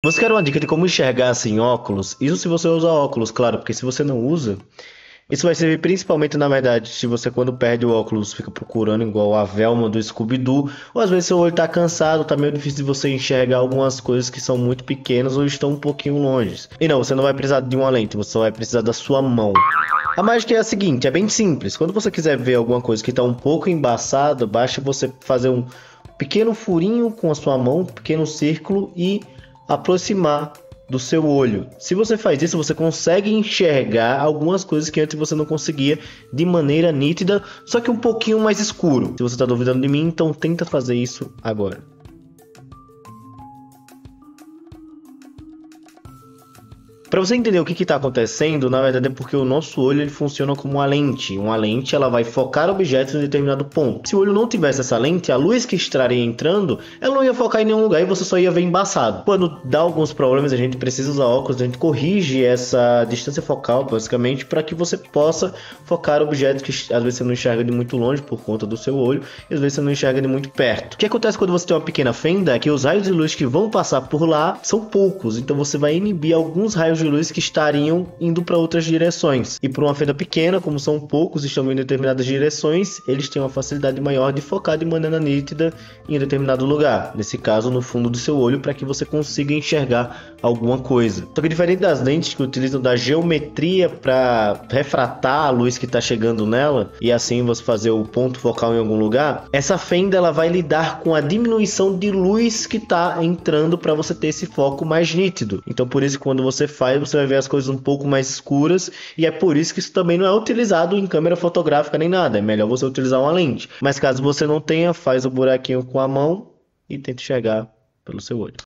Você quer uma dica de como enxergar sem óculos? Isso se você usa óculos, claro, porque se você não usa, isso vai servir principalmente, na verdade, se você quando perde o óculos fica procurando igual a Velma do Scooby-Doo, ou às vezes seu olho tá cansado, tá meio difícil de você enxergar algumas coisas que são muito pequenas ou estão um pouquinho longe. E não, você não vai precisar de uma lente, você só vai precisar da sua mão. A mágica é a seguinte, é bem simples. Quando você quiser ver alguma coisa que está um pouco embaçada, basta você fazer um pequeno furinho com a sua mão, um pequeno círculo e aproximar do seu olho. Se você faz isso, você consegue enxergar algumas coisas que antes você não conseguia de maneira nítida, só que um pouquinho mais escuro. Se você está duvidando de mim, então tenta fazer isso agora. Para você entender o que está acontecendo, na verdade é porque o nosso olho ele funciona como uma lente. Uma lente ela vai focar objetos em determinado ponto. Se o olho não tivesse essa lente, a luz que estaria entrando, ela não ia focar em nenhum lugar e você só ia ver embaçado. Quando dá alguns problemas, a gente precisa usar óculos, a gente corrige essa distância focal, basicamente, para que você possa focar objetos que às vezes você não enxerga de muito longe por conta do seu olho e às vezes você não enxerga de muito perto. O que acontece quando você tem uma pequena fenda é que os raios de luz que vão passar por lá são poucos, então você vai inibir alguns raios de luz que estariam indo para outras direções. E por uma fenda pequena, como são poucos e estão indo em determinadas direções, eles têm uma facilidade maior de focar de maneira nítida em determinado lugar. Nesse caso, no fundo do seu olho, para que você consiga enxergar alguma coisa. Só que diferente das lentes que utilizam da geometria para refratar a luz que está chegando nela e assim você fazer o ponto focal em algum lugar, essa fenda ela vai lidar com a diminuição de luz que está entrando para você ter esse foco mais nítido. Então por isso que quando você faz, você vai ver as coisas um pouco mais escuras e é por isso que isso também não é utilizado em câmera fotográfica nem nada. É melhor você utilizar uma lente. Mas caso você não tenha, faz o buraquinho com a mão e tenta enxergar pelo seu olho.